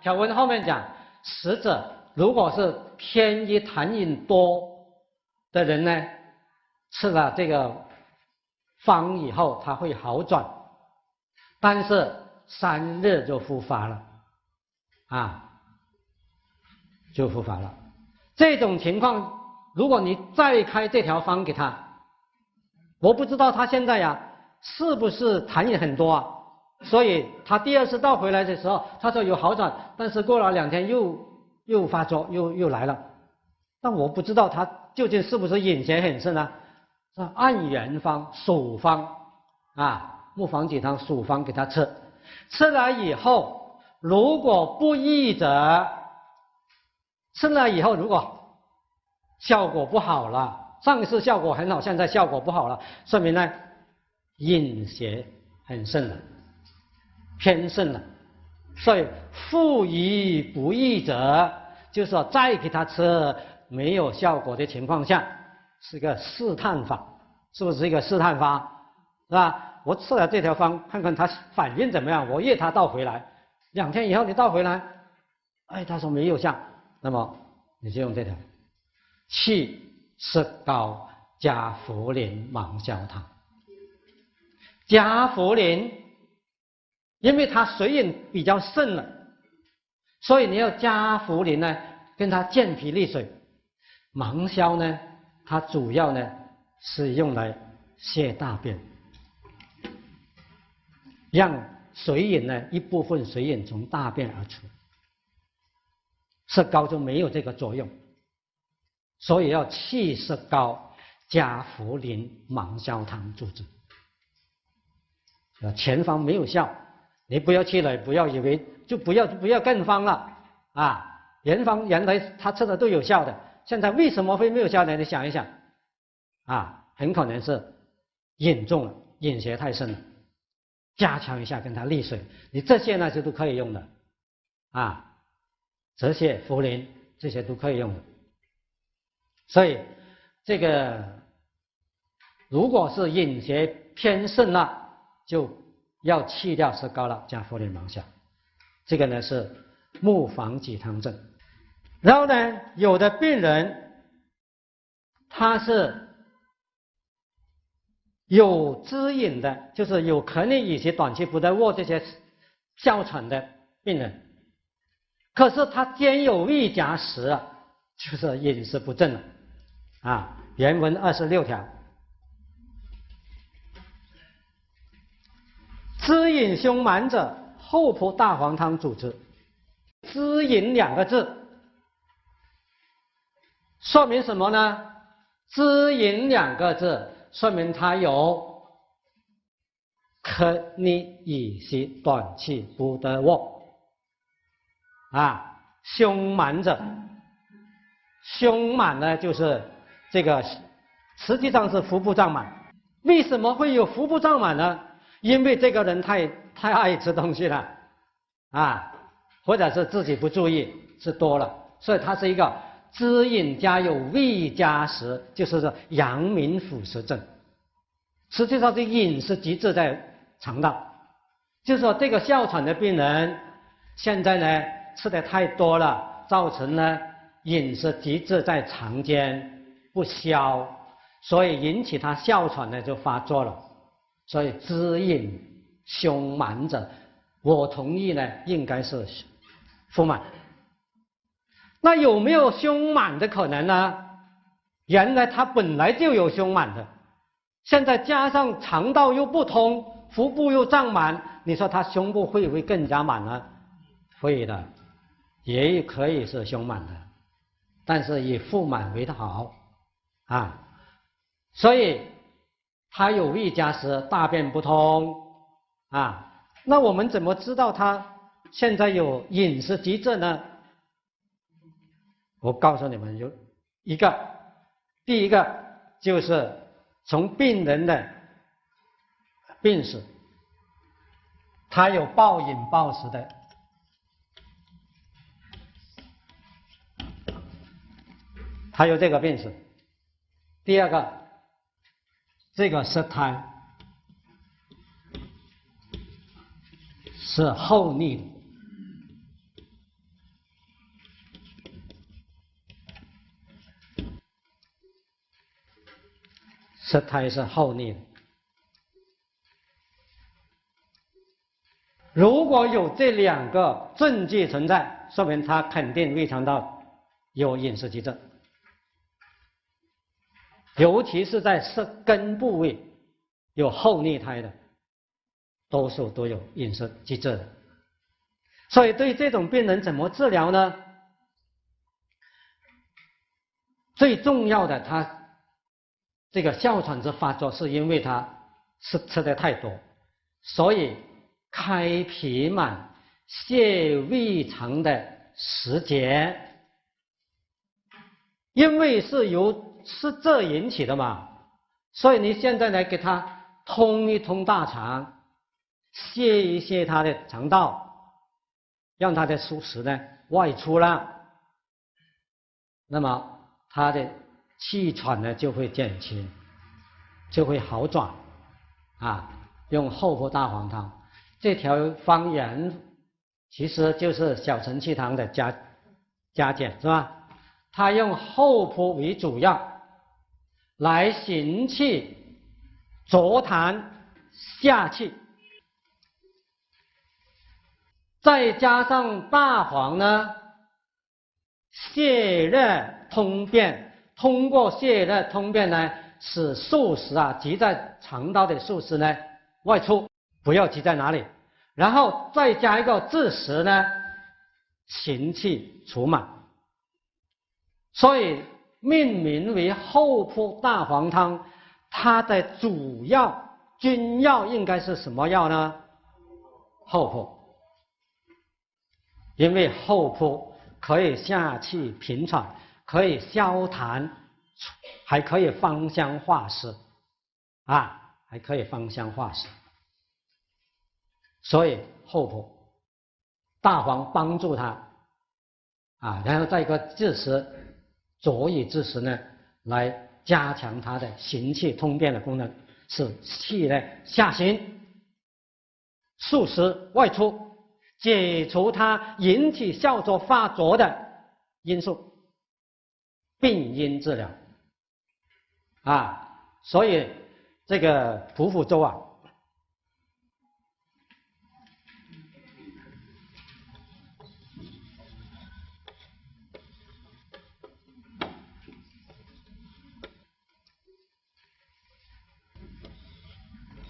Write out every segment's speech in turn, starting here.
条文后面讲，死者如果是偏于痰饮多的人呢，吃了这个方以后他会好转，但是3日就复发了就复发了。这种情况如果你再开这条方给他，我不知道他现在是不是痰饮很多所以他第2次倒回来的时候他说有好转，但是过了2天又发作又来了，但我不知道他究竟是不是饮邪很甚按原方属方木防己汤属方给他吃了以后，如果不益者，吃了以后如果效果不好了，上一次效果很好，现在效果不好了，说明呢饮邪很甚了，偏甚了。所以复宜不益者，就是说再给他吃没有效果的情况下，是个试探法，是不是一个试探法？是吧？我吃了这条方，看看他反应怎么样。我约他倒回来，2天以后你倒回来，他说没有效，那么你就用这条气石膏加茯苓芒硝汤。加茯苓，因为它水饮比较盛了，所以你要加茯苓呢，跟它健脾利水。芒硝呢，它主要呢是用来泻大便，让水饮呢一部分水饮从大便而出。石膏就没有这个作用，所以要气石膏加茯苓芒硝汤主之。前方没有效，你不要气馁，不要以为就不要跟方了原方原来他吃的都有效的，现在为什么会没有效呢？你想一想很可能是饮重了，饮邪太深了，加强一下跟他利水，你这些呢都可以用的泽泻、茯苓这些都可以用的。所以这个如果是饮邪偏盛了，就要去掉石膏了，加茯苓芒硝。这个呢是木防己汤症。然后呢，有的病人他是有滋饮的，就是有可逆乙烯、短期不得卧这些哮喘的病人，可是他兼有胃夹食就是饮食不正了原文26条。滋饮胸满者，后铺大黄汤主之。滋饮2个字说明什么呢？滋饮2个字说明他有可逆乙烯、短气不得卧胸满者，胸满呢就是这个实际上是腹部胀满。为什么会有腹部胀满呢？因为这个人太爱吃东西了或者是自己不注意吃多了，所以它是一个滋饮加有胃夹食，就是说阳明腐蚀症。实际上这饮食积滞在肠道，就是说这个哮喘的病人现在呢吃的太多了，造成呢饮食积滞在肠间不消，所以引起他哮喘呢就发作了。所以滋饮胸满者，我同意呢应该是腹满。那有没有胸满的可能呢？原来他本来就有胸满的，现在加上肠道又不通，腹部又胀满，你说他胸部会不会更加满呢？会的，也可以是胸满的，但是以腹满为好所以他有胃夹食，大便不通那我们怎么知道他现在有饮食积滞呢？我告诉你们有一个，第一个就是从病人的病史，他有暴饮暴食的，他有这个病史。第二个，这个舌苔是厚腻的舌苔是厚腻的。如果有这2个证据存在，说明他肯定胃肠道有饮食积滞，尤其是在舌根部位有厚腻苔的，多数都有饮食积滞的。所以对这种病人怎么治疗呢？最重要的，他这个哮喘之发作是因为他吃的太多，所以开脾满泻胃肠的时节，因为是由湿热引起的嘛，所以你现在来给他通一通大肠，泻一泻他的肠道，让他的宿食呢外出了，那么他的气喘呢就会减轻，就会好转啊。用厚朴大黄汤这条方原其实就是小承气汤的加减，是吧？他用厚朴为主要来行气浊痰下气，再加上大黄呢泻热通便，通过泻热通便呢，使宿食积在肠道的宿食呢外出，不要积在哪里，然后再加一个治食呢，行气除满。所以命名为厚朴大黄汤，它的主要君药应该是什么药呢？厚朴，因为厚朴可以下气平喘，可以消痰，还可以芳香化湿还可以芳香化湿。所以厚朴大黄帮助他然后再一个治食，佐以治食呢，来加强他的行气通便的功能，使气呢下行，宿食外出，解除它引起哮喘发作的因素，病因治疗所以这个普辅粥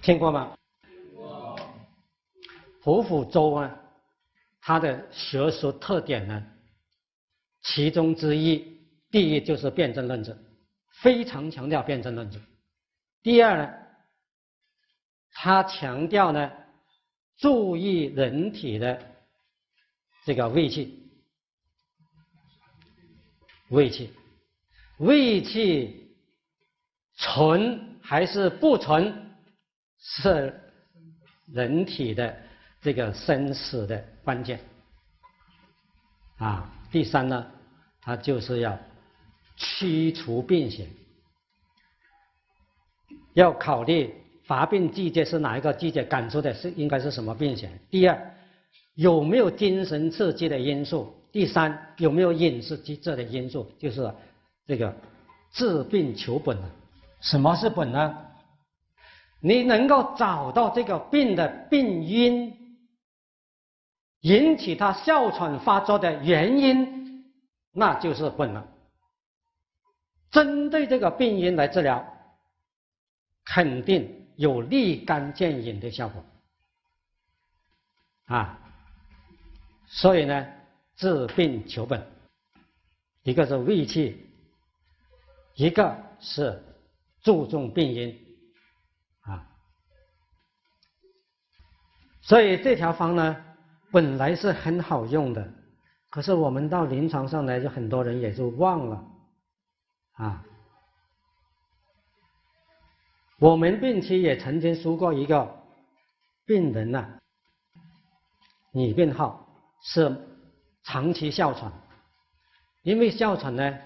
听过吗？普辅粥它的学术特点呢，其中之一，第一就是辨证论治，非常强调辨证论治。第二呢，它强调呢，注意人体的这个胃气，胃气纯还是不纯，是人体的这个生死的关键第三呢，它就是要驱除病邪，要考虑发病季节是哪一个季节，感出的是应该是什么病邪。第二，有没有精神刺激的因素？第三，有没有饮食积滞的因素？就是这个治病求本什么是本呢？你能够找到这个病的病因，引起他哮喘发作的原因，那就是本了。针对这个病因来治疗，肯定有立竿见影的效果所以呢，治病求本，一个是胃气，一个是注重病因所以这条方呢，本来是很好用的，可是我们到临床上来，就很多人也就忘了我们病期也曾经输过一个病人女病号，是长期哮喘，因为哮喘呢，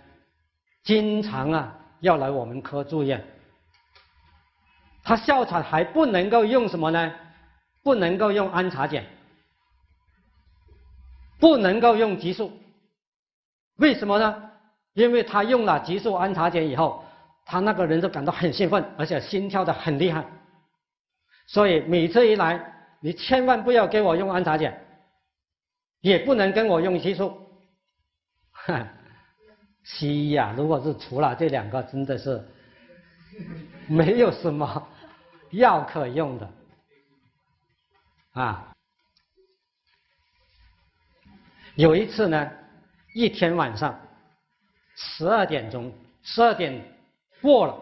经常要来我们科住院。他哮喘还不能够用什么呢？不能够用氨茶碱，不能够用激素。为什么呢？因为他用了激素氨茶碱以后，他那个人就感到很兴奋，而且心跳的很厉害。所以每次一来，你千万不要给我用安茶碱，也不能跟我用激素。西医啊，如果是除了这两个，真的是没有什么药可用的啊。有一次呢，一天晚上12点钟，12点过了，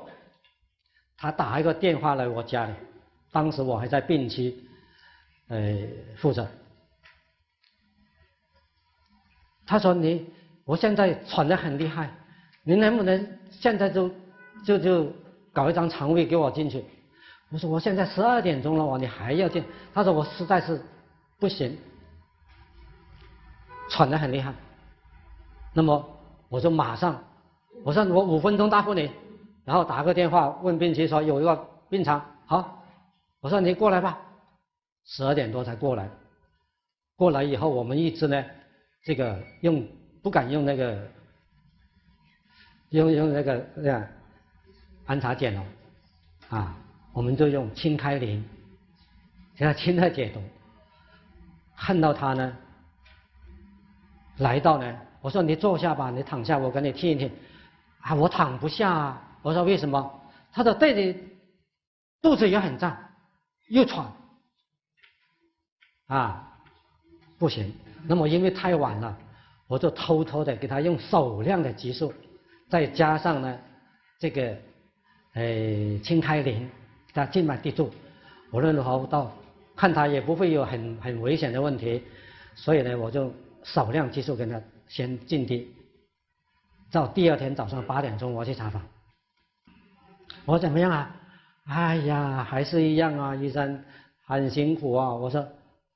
他打一个电话来我家里，当时我还在病区，负责。他说我现在喘得很厉害，你能不能现在就搞一张床位给我进去？我说我现在12点钟了，你还要进？他说我实在是不行，喘得很厉害。那么我就马上，我说我5分钟答复你，然后打个电话问病区说有一个病床，好，我说你过来吧。12点多才过来，过来以后我们一直呢，这个不敢用那个用那个安茶碱哦，啊，我们就用清开灵，给他清热解毒。看到他呢，来到呢，我说你坐下吧，你躺下，我给你听一听。啊，我躺不下啊。我说为什么？他的对你肚子也很胀，又喘。啊，不行。那么因为太晚了，我就偷偷的给他用少量的激素，再加上呢这个清开灵，给他静脉滴注。无论如何到看他也不会有很危险的问题，所以呢我就少量激素给他先静滴。到第二天早上8点钟我去查房，我说怎么样啊？哎呀，还是一样啊，医生很辛苦啊。我说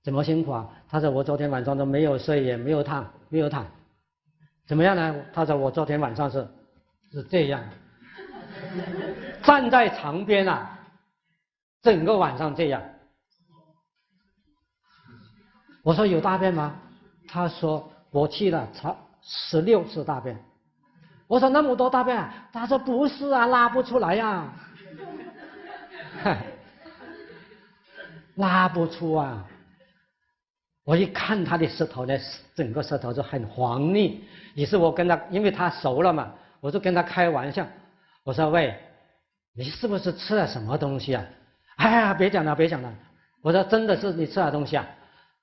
怎么辛苦啊？他说我昨天晚上都没有睡，也没有躺。怎么样呢？他说我昨天晚上是这样，站在床边啊，整个晚上这样。我说有大便吗？他说我去了16次大便。我说那么多大便啊？他说不是啊，拉不出来呀，拉不出啊。我一看他的舌头呢，整个舌头就很黄腻。于是我跟他，因为他熟了嘛，我就跟他开玩笑，我说喂，你是不是吃了什么东西啊？哎呀，别讲了。我说真的是你吃了东西啊？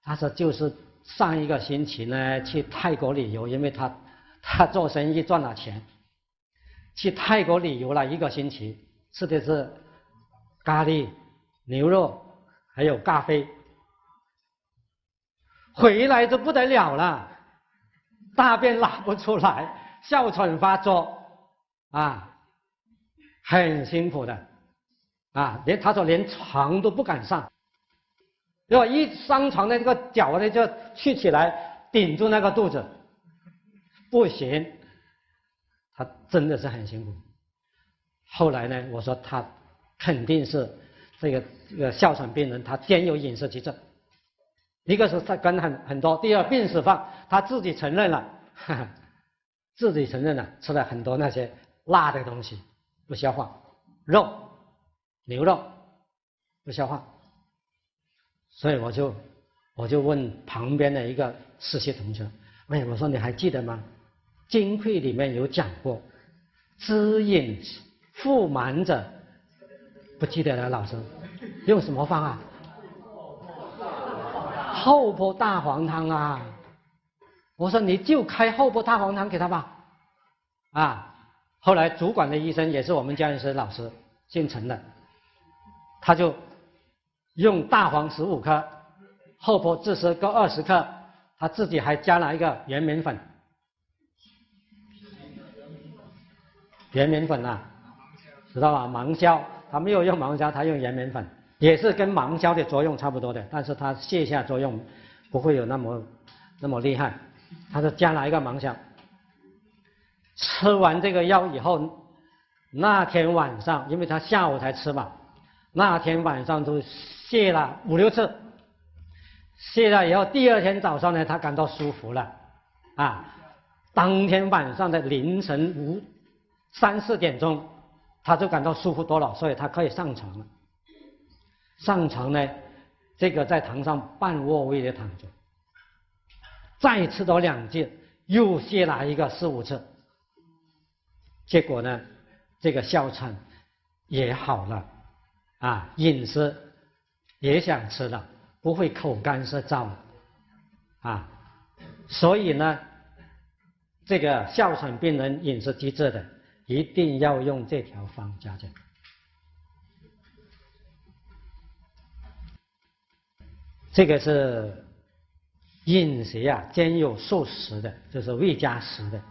他说就是上一个星期呢去泰国旅游，因为他做生意赚了钱，去泰国旅游了1个星期，吃的是咖喱、牛肉还有咖啡。回来就不得了了，大便拉不出来，哮喘发作啊，很辛苦的啊，他说连床都不敢上，如果一上床的那个脚呢就去起来顶住那个肚子，不行，他真的是很辛苦。后来呢，我说他肯定是这个哮喘病人，他兼有饮食疾症。一个是他跟很多，第二病史上他自己承认了，吃了很多那些辣的东西不消化，牛肉不消化，所以我就问旁边的一个实习同学，喂，我说你还记得吗？经会里面有讲过，滋饮腹满者，不记得了，老师用什么方啊？厚朴大黄汤啊！我说你就开厚朴大黄汤给他吧。啊，后来主管的医生也是我们家人师老师，姓陈的，他就用大黄15克，厚朴自食各20克，他自己还加了一个圆明粉。圆明粉啊，知道吧？芒硝，他没有用芒硝，他用圆明粉。也是跟芒硝的作用差不多的，但是它泻下作用不会有那么厉害。他就加了一个芒硝，吃完这个药以后，那天晚上，因为他下午才吃嘛，那天晚上就泻了5、6次，泻了以后，第二天早上呢，他感到舒服了，啊，当天晚上的凌晨3、4点钟，他就感到舒服多了，所以他可以上床了。上床呢，这个在床上半卧位的躺着，再吃多2剂，又泻来一个4、5次，结果呢，这个哮喘也好了，饮食也想吃了，不会口干舌燥了，所以呢，这个哮喘病人饮食机制的，一定要用这条方加减。这个是饮食兼有素食的，就是未加食的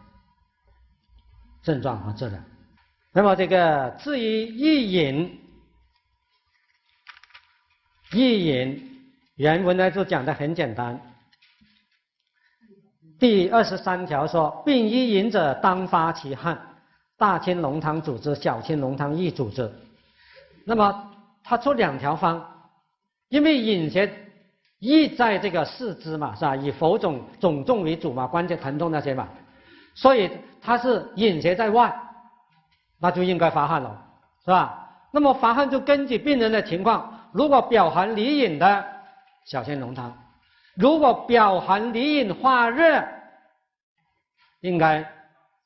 症状和治疗。那么这个至于意饮原文呢就讲得很简单。第23条说，病意饮者当发其汗，大清浓汤主之，小清浓汤亦主之。那么他出2条方，因为饮邪意在这个四肢嘛，是吧？以浮肿肿重为主嘛，关节疼痛那些嘛，所以它是饮邪在外，那就应该发汗了，是吧？那么发汗就根据病人的情况，如果表寒里饮的小清浓汤，如果表寒里饮化热，应该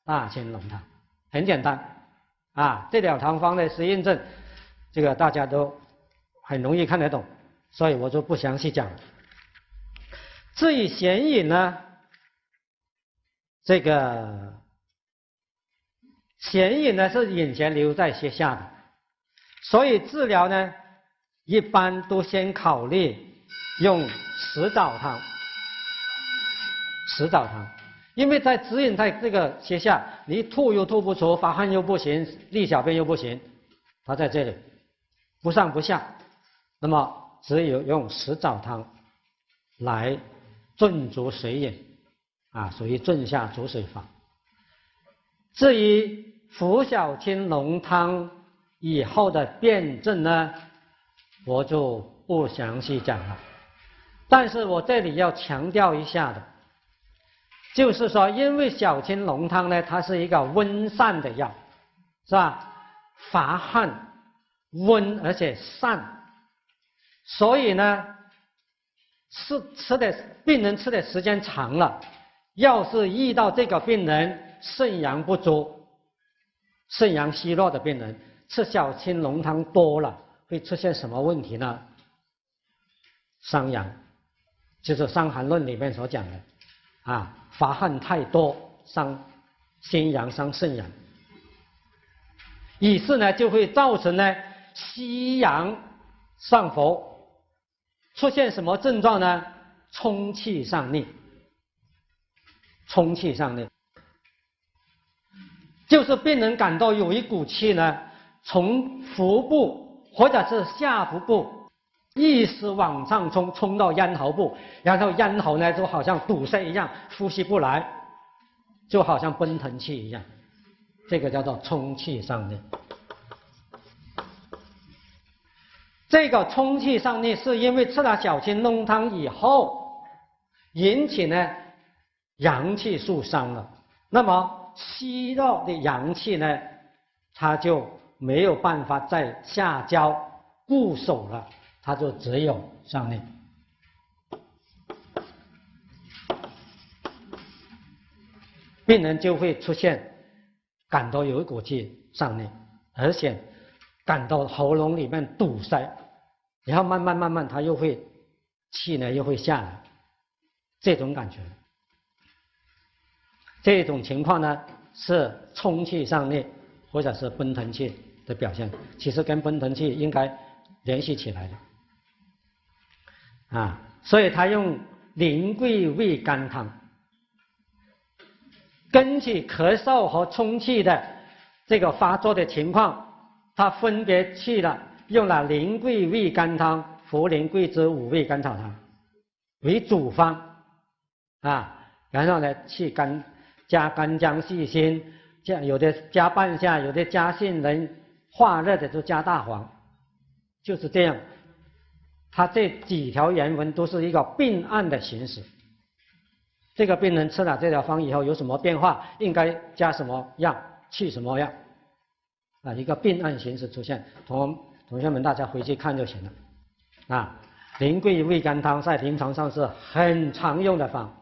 大清浓汤，很简单这2条方的实验证，这个大家都很容易看得懂。所以我就不详细讲。至于咸饮呢，这个咸饮呢是饮邪留在胁下的，所以治疗呢一般都先考虑用石枣汤。石枣汤，因为指引在这个胁下，你吐又吐不出，发汗又不行，利小便又不行，它在这里不上不下，那么只有用石枣汤来炖煮水饮，属于炖下煮水法。至于服小清浓汤以后的辩证呢，我就不详细讲了。但是我这里要强调一下的，就是说，因为小清浓汤呢，它是一个温散的药，是吧？发汗温而且散。所以呢，病人吃的时间长了，要是遇到这个病人肾阳不足、肾阳虚弱的病人，吃小清浓汤多了，会出现什么问题呢？伤阳，就是《伤寒论》里面所讲的发汗太多，伤心阳、伤肾阳，于是呢就会造成呢虚阳上浮。出现什么症状呢？冲气上逆。冲气上逆，就是病人感到有一股气呢，从腹部或者是下腹部一直往上冲，冲到咽喉部，然后咽喉呢就好像堵塞一样，呼吸不来，就好像奔腾气一样，这个叫做冲气上逆。这个冲气上逆是因为吃了小清浓汤以后引起呢阳气受伤了，那么虚弱的阳气呢，它就没有办法在下焦固守了，它就只有上逆。病人就会出现感到有一股气上逆，而且感到喉咙里面堵塞，然后慢慢它又会气呢又会下来，这种感觉，这种情况呢是冲气上逆或者是奔腾气的表现，其实跟奔腾气应该联系起来的所以他用苓桂味甘汤，根据咳嗽和冲气的这个发作的情况，他分别用了苓桂味甘汤、茯苓桂枝5味甘草汤为主方然后呢加干姜细辛，有的加半夏，有的加杏仁，化热的就加大黄，就是这样。他这几条原文都是一个并案的形式。这个病人吃了这条方以后有什么变化，应该加什么样，去什么样啊，一个病案形式出现，同学们大家回去看就行了。啊，苓桂味甘汤在临床上是很常用的方，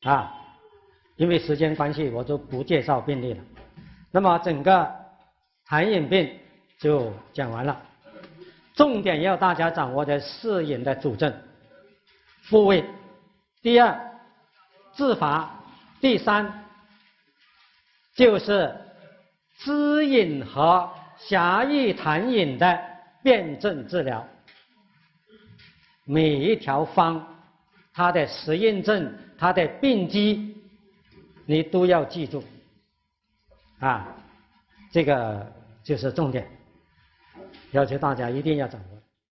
啊，因为时间关系我就不介绍病例了。那么整个痰饮病就讲完了，重点要大家掌握的4饮的主症：复位，第2治法，第3就是滋饮和狭义痰饮的辨证治疗。每一条方它的实验证、它的病机你都要记住啊，这个就是重点，要求大家一定要掌握。